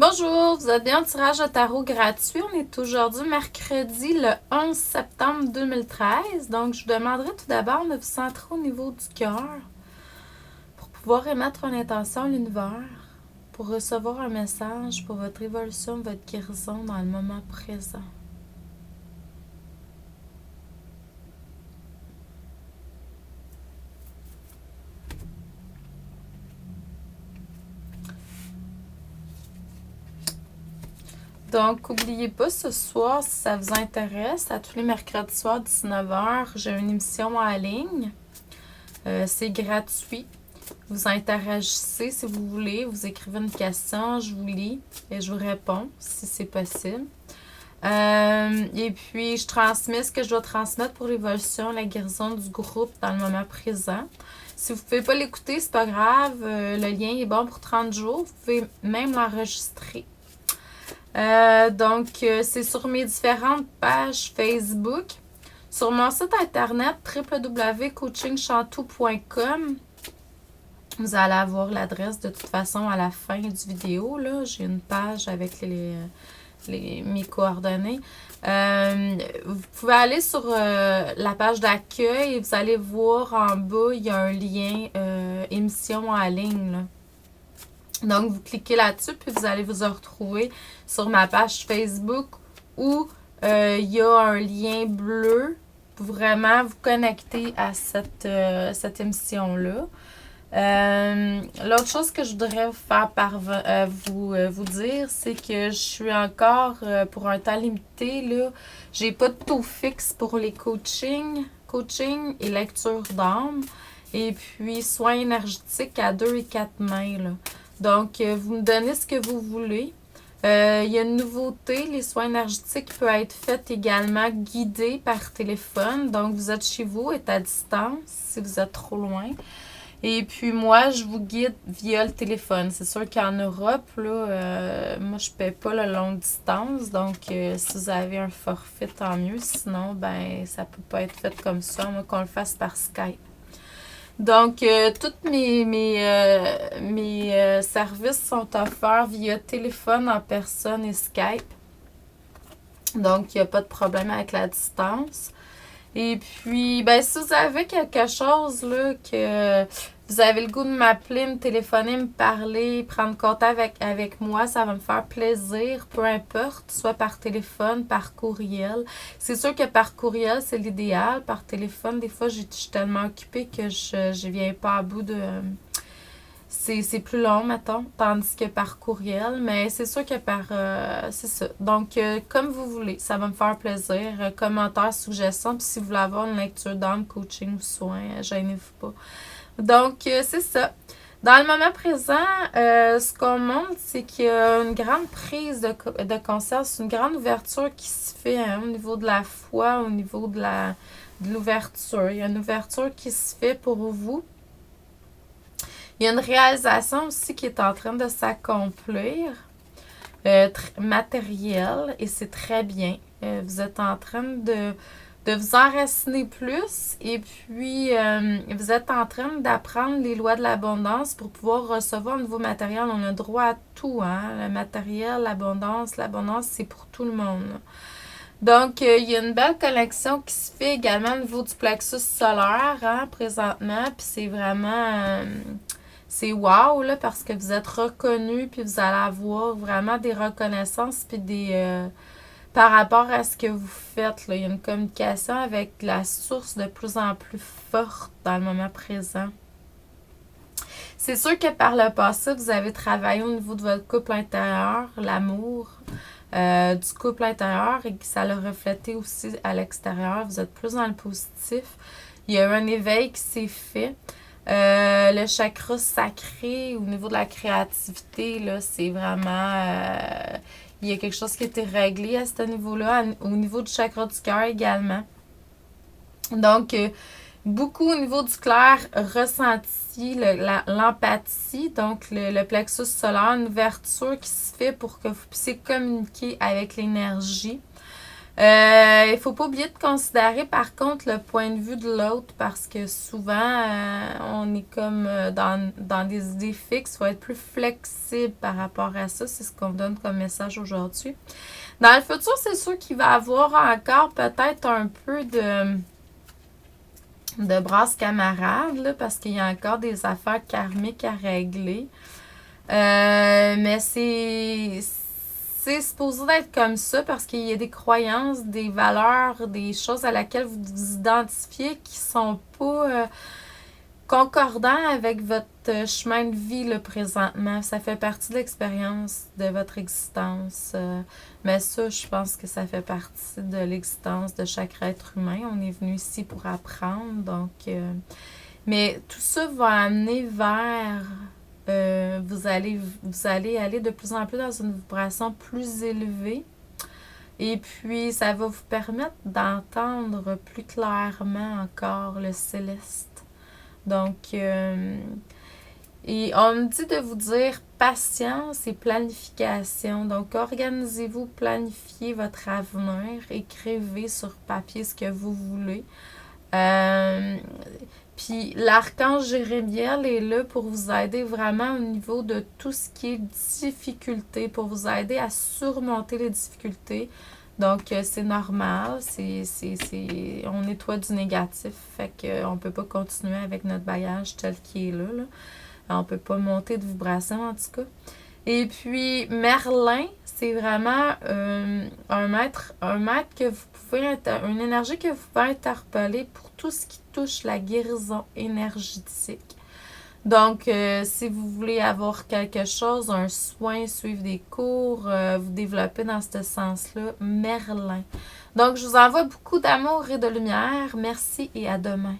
Bonjour, vous êtes bien au tirage de tarot gratuit. On est aujourd'hui mercredi le 11 septembre 2013. Donc, je vous demanderai tout d'abord de vous centrer au niveau du cœur pour pouvoir émettre une intention à l'univers, pour recevoir un message pour votre évolution, votre guérison dans le moment présent. Donc, n'oubliez pas, ce soir, si ça vous intéresse, à tous les mercredis soirs, 19h, j'ai une émission en ligne. C'est gratuit. Vous interagissez si vous voulez. Vous écrivez une question, je vous lis et je vous réponds si c'est possible. Et puis, je transmets ce que je dois transmettre pour l'évolution, la guérison du groupe dans le moment présent. Si vous ne pouvez pas l'écouter, c'est pas grave. Le lien est bon pour 30 jours. Vous pouvez même l'enregistrer. Donc, c'est sur mes différentes pages Facebook. Sur mon site internet www.coachingchantou.com, vous allez avoir l'adresse de toute façon à la fin du vidéo. Là, j'ai une page avec mes coordonnées. Vous pouvez aller sur la page d'accueil et vous allez voir en bas, il y a un lien émission en ligne, là. Donc, vous cliquez là-dessus, puis vous allez vous retrouver sur ma page Facebook où il y a un lien bleu pour vraiment vous connecter à cette émission-là. L'autre chose que je voudrais vous faire vous dire, c'est que je suis encore pour un temps limité, là. J'ai pas de taux fixe pour les coaching et lecture d'âme. Et puis, soins énergétiques à 2 et 4 mains, là. Donc, vous me donnez ce que vous voulez. Il y a une nouveauté, les soins énergétiques peuvent être faits également guidés par téléphone. Donc, vous êtes chez vous et à distance si vous êtes trop loin. Et puis, moi, je vous guide via le téléphone. C'est sûr qu'en Europe, là, moi, je ne paie pas la longue distance. Donc, si vous avez un forfait, tant mieux. Sinon, ben, ça ne peut pas être fait comme ça, moi, qu'on le fasse par Skype. Donc, tous mes services sont offerts via téléphone, en personne et Skype. Donc, il n'y a pas de problème avec la distance. Et puis, ben, si vous avez quelque chose là, que vous avez le goût de m'appeler, me téléphoner, me parler, prendre contact avec moi, ça va me faire plaisir, peu importe, soit par téléphone, par courriel. C'est sûr que par courriel, c'est l'idéal. Par téléphone, des fois, je suis tellement occupée que je viens pas à bout de... C'est plus long, mettons, tandis que par courriel, mais c'est sûr que c'est ça. Donc, comme vous voulez, ça va me faire plaisir. Commentaires, suggestions, puis si vous voulez avoir une lecture d'âme, coaching ou soin, gênez-vous pas. Donc, c'est ça. Dans le moment présent, ce qu'on montre, c'est qu'il y a une grande prise de conscience, une grande ouverture qui se fait au niveau de la foi, au niveau de l'ouverture. Il y a une ouverture qui se fait pour vous. Il y a une réalisation aussi qui est en train de s'accomplir, matérielle, et c'est très bien. Vous êtes en train de vous enraciner plus, et puis vous êtes en train d'apprendre les lois de l'abondance pour pouvoir recevoir un nouveau matériel. On a droit à tout, hein? Le matériel, l'abondance, c'est pour tout le monde. Donc, il y a une belle connexion qui se fait également au niveau du plexus solaire, hein, présentement, puis c'est vraiment... c'est wow, là, parce que vous êtes reconnu, puis vous allez avoir vraiment des reconnaissances, puis par rapport à ce que vous faites, là. Il y a une communication avec la source de plus en plus forte dans le moment présent. C'est sûr que par le passé, vous avez travaillé au niveau de votre couple intérieur, l'amour du couple intérieur, et que ça l'a reflété aussi à l'extérieur. Vous êtes plus dans le positif. Il y a eu un éveil qui s'est fait. Le chakra sacré au niveau de la créativité, là, c'est vraiment... il y a quelque chose qui a été réglé à ce niveau-là, au niveau du chakra du cœur également. Donc, beaucoup au niveau du clair ressenti, l'empathie, donc le plexus solaire, une ouverture qui se fait pour que vous puissiez communiquer avec l'énergie. Il faut pas oublier de considérer par contre le point de vue de l'autre parce que souvent on est comme dans des idées fixes. Il faut être plus flexible par rapport à ça. C'est ce qu'on donne comme message aujourd'hui. Dans le futur, c'est sûr qu'il va y avoir encore peut-être un peu de brasse camarade là, parce qu'il y a encore des affaires karmiques à régler. Mais c'est supposé être comme ça parce qu'il y a des croyances, des valeurs, des choses à laquelle vous vous identifiez qui sont pas concordants avec votre chemin de vie là, présentement. Ça fait partie de l'expérience de votre existence. Mais ça, je pense que ça fait partie de l'existence de chaque être humain. On est venu ici pour apprendre. Donc, mais tout ça va amener vers vous allez aller de plus en plus dans une vibration plus élevée. Et puis, ça va vous permettre d'entendre plus clairement encore le céleste. Donc, et on me dit de vous dire patience et planification. Donc, organisez-vous, planifiez votre avenir, écrivez sur papier ce que vous voulez. Puis l'archange Jérémiel est là pour vous aider vraiment au niveau de tout ce qui est difficulté, pour vous aider à surmonter les difficultés. Donc, c'est normal, on nettoie du négatif, fait qu'on ne peut pas continuer avec notre bagage tel qu'il est là. On ne peut pas monter de vibration en tout cas. Et puis, Merlin, c'est vraiment un maître que vous pouvez, une énergie que vous pouvez interpeller pour tout ce qui touche la guérison énergétique. Donc, si vous voulez avoir quelque chose, un soin, suivre des cours, vous développer dans ce sens-là, Merlin. Donc, je vous envoie beaucoup d'amour et de lumière. Merci et à demain.